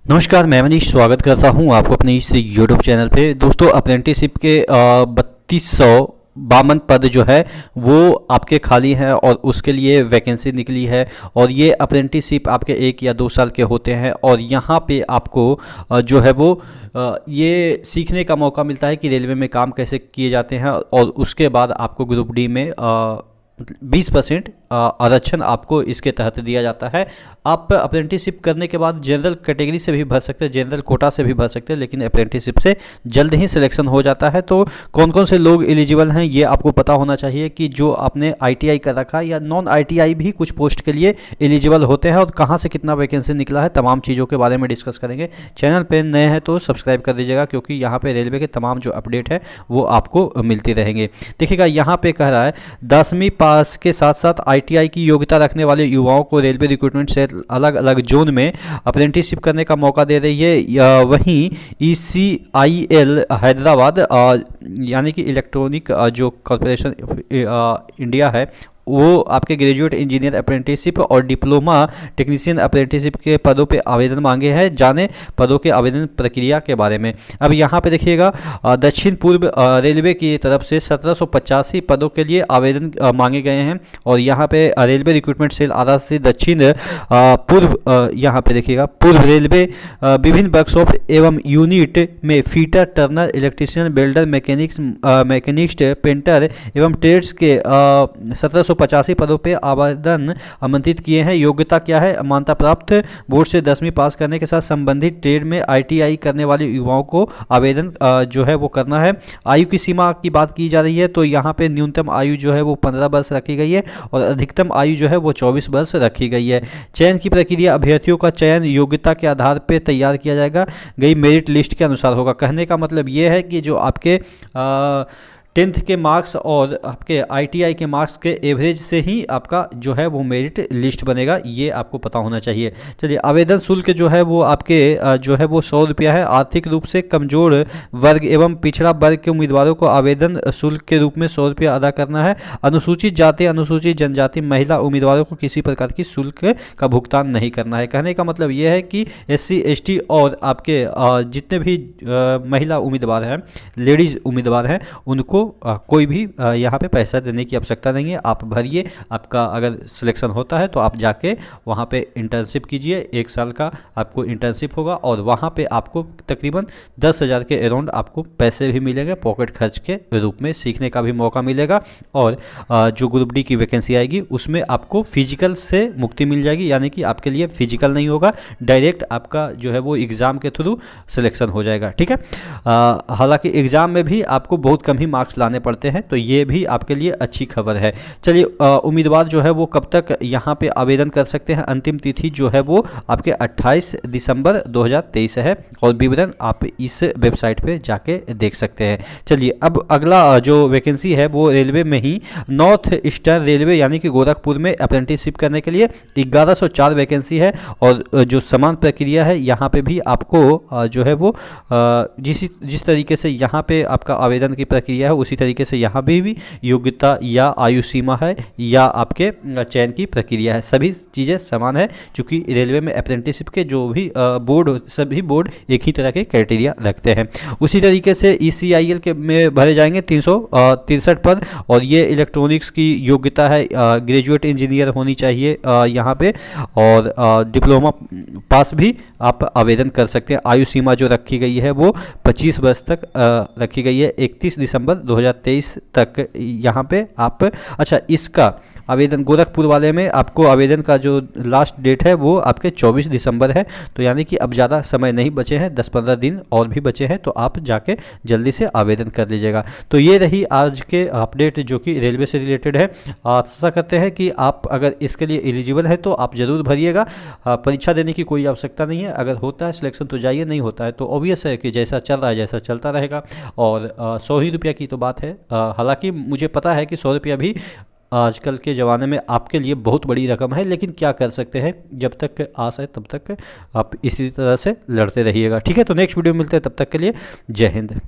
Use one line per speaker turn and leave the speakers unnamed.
नमस्कार, मैं मनीष स्वागत करता हूं आपको अपने इस यूट्यूब चैनल पे। दोस्तों, अप्रेंटिसशिप के 3252 पद जो है वो आपके खाली हैं और उसके लिए वैकेंसी निकली है। और ये अप्रेंटिसशिप आपके 1 या 2 साल के होते हैं और यहाँ पे आपको जो है वो ये सीखने का मौका मिलता है कि रेलवे में काम कैसे किए जाते हैं। और उसके बाद आपको ग्रुप डी में 20% आरक्षण आपको इसके तहत दिया जाता है। आप अप्रेंटिसशिप करने के बाद जनरल कैटेगरी से भी भर सकते हैं, जनरल कोटा से भी भर सकते हैं, लेकिन अप्रेंटिसशिप से जल्द ही सिलेक्शन हो जाता है। तो कौन कौन से लोग एलिजिबल हैं ये आपको पता होना चाहिए कि जो आपने आईटीआई कर रखा है या नॉन आईटीआई भी कुछ पोस्ट के लिए एलिजिबल होते हैं और कहाँ से कितना वैकेंसी निकला है, तमाम चीज़ों के बारे में डिस्कस करेंगे। चैनल पर नए हैं तो सब्सक्राइब कर दीजिएगा, क्योंकि यहाँ पर रेलवे के तमाम जो अपडेट है वो आपको मिलती रहेंगे। देखिएगा, यहाँ पर कह रहा है 10वीं पास के साथ साथ आईटीआई की योग्यता रखने वाले युवाओं को रेलवे रिक्रूटमेंट से अलग अलग जोन में अप्रेंटिसशिप करने का मौका दे रही है। वहीं ईसीआईएल हैदराबाद यानी कि इलेक्ट्रॉनिक जो कॉरपोरेशन इंडिया है वो आपके ग्रेजुएट इंजीनियर अप्रेंटिसशिप और डिप्लोमा टेक्नीशियन अप्रेंटिसशिप के पदों पे आवेदन मांगे हैं। जाने पदों के आवेदन प्रक्रिया के बारे में। अब यहाँ पे देखिएगा, दक्षिण पूर्व रेलवे की तरफ से 1785 पदों के लिए आवेदन मांगे गए हैं। और यहाँ पे रेलवे रिक्रूटमेंट सेल आधा से दक्षिण पूर्व यहाँ पे देखिएगा पूर्व रेलवे विभिन्न वर्कशॉप एवं यूनिट में fitter, Turner, electrician, builder, machinist, painter एवं ट्रेड्स के 1785 पदों पे आवेदन आमंत्रित किए हैं। योग्यता क्या है? मान्यता प्राप्त बोर्ड से 10वीं पास करने के साथ संबंधित ट्रेड में आईटीआई करने वाले युवाओं को आवेदन जो है वो करना है। आयु की सीमा की बात की जा रही है तो यहाँ पे न्यूनतम आयु जो है वो 15 वर्ष रखी गई है और अधिकतम आयु जो है वो 24 वर्ष रखी गई है। चयन की प्रक्रिया, अभ्यर्थियों का चयन योग्यता के आधार पर तैयार किया जाएगा, गई मेरिट लिस्ट के अनुसार होगा। कहने का मतलब ये है कि जो आपके 10th के मार्क्स और आपके आईटीआई के मार्क्स के एवरेज से ही आपका जो है वो मेरिट लिस्ट बनेगा, ये आपको पता होना चाहिए। चलिए, आवेदन शुल्क जो है वो आपके जो है वो 100 रुपया है। आर्थिक रूप से कमजोर वर्ग एवं पिछड़ा वर्ग के उम्मीदवारों को आवेदन शुल्क के रूप में 100 रुपया अदा करना है। अनुसूचित जाति, अनुसूचित जनजाति, महिला उम्मीदवारों को किसी प्रकार की शुल्क का भुगतान नहीं करना है। कहने का मतलब ये है कि SC ST और आपके जितने भी महिला उम्मीदवार हैं, लेडीज़ उम्मीदवार हैं, उनको कोई भी यहाँ पे पैसा देने की आवश्यकता नहीं है। आप भरिए, आपका अगर सिलेक्शन होता है तो आप जाके वहाँ पे इंटर्नशिप कीजिए। 1 साल का आपको इंटर्नशिप होगा और वहाँ पे आपको तकरीबन 10,000 के अराउंड आपको पैसे भी मिलेंगे, पॉकेट खर्च के रूप में। सीखने का भी मौका मिलेगा और जो ग्रुप डी की वैकेंसी आएगी उसमें आपको फिजिकल से मुक्ति मिल जाएगी, यानी कि आपके लिए फिजिकल नहीं होगा, डायरेक्ट आपका जो है वो एग्ज़ाम के थ्रू सिलेक्शन हो जाएगा। ठीक है, हालांकि एग्ज़ाम में भी आपको बहुत कम ही मार्क्स लाने पड़ते हैं, तो ये भी आपके लिए अच्छी खबर है। चलिए, उम्मीदवार जो है वो कब तक यहाँ पे आवेदन कर सकते हैं? अंतिम तिथि जो है वो आपके 28 दिसंबर 2023 है और विवरण आप इस वेबसाइट पे जाके देख सकते हैं। चलिए, अब अगला जो वैकेंसी है वो रेलवे में ही नॉर्थ ईस्टर्न रेलवे यानी कि गोरखपुर में अप्रेंटिसशिप करने के लिए 1104 वैकेंसी है। और जो समान प्रक्रिया है यहाँ पे भी आपको जो है वो जिस तरीके से यहाँ पे आपका आवेदन की प्रक्रिया है उसी तरीके से यहाँ भी योग्यता या आयु सीमा है या आपके चयन की प्रक्रिया है, सभी चीज़ें समान है। क्योंकि रेलवे में अप्रेंटिसशिप के जो भी सभी बोर्ड एक ही तरह के क्राइटेरिया रखते हैं। उसी तरीके से ECIL के में भरे जाएंगे 363 पद और ये इलेक्ट्रॉनिक्स की योग्यता है, ग्रेजुएट इंजीनियर होनी चाहिए यहाँ पे और डिप्लोमा पास भी आप आवेदन कर सकते हैं। आयु सीमा जो रखी गई है वो 25 वर्ष तक रखी गई है, 31 दिसंबर 2023 तक यहाँ पे आप। अच्छा, इसका आवेदन गोरखपुर वाले में आपको आवेदन का जो लास्ट डेट है वो आपके 24 दिसंबर है। तो यानी कि अब ज़्यादा समय नहीं बचे हैं, 10-15 दिन और भी बचे हैं, तो आप जाके जल्दी से आवेदन कर लीजिएगा। तो ये रही आज के अपडेट जो कि रेलवे से रिलेटेड है। आशा करते हैं कि आप अगर इसके लिए एलिजिबल है तो आप ज़रूर भरिएगा। परीक्षा देने की कोई आवश्यकता नहीं है। अगर होता है सिलेक्शन तो जाइए, नहीं होता है तो ऑब्वियस है कि जैसा चल रहा है जैसा चलता रहेगा। और 100 ही रुपया की तो बात है। हालाँकि मुझे पता है कि 100 रुपया भी आजकल के ज़माने में आपके लिए बहुत बड़ी रकम है, लेकिन क्या कर सकते हैं, जब तक आस है तब तक आप इसी तरह से लड़ते रहिएगा। ठीक है, तो नेक्स्ट वीडियो में मिलते हैं, तब तक के लिए जय हिंद।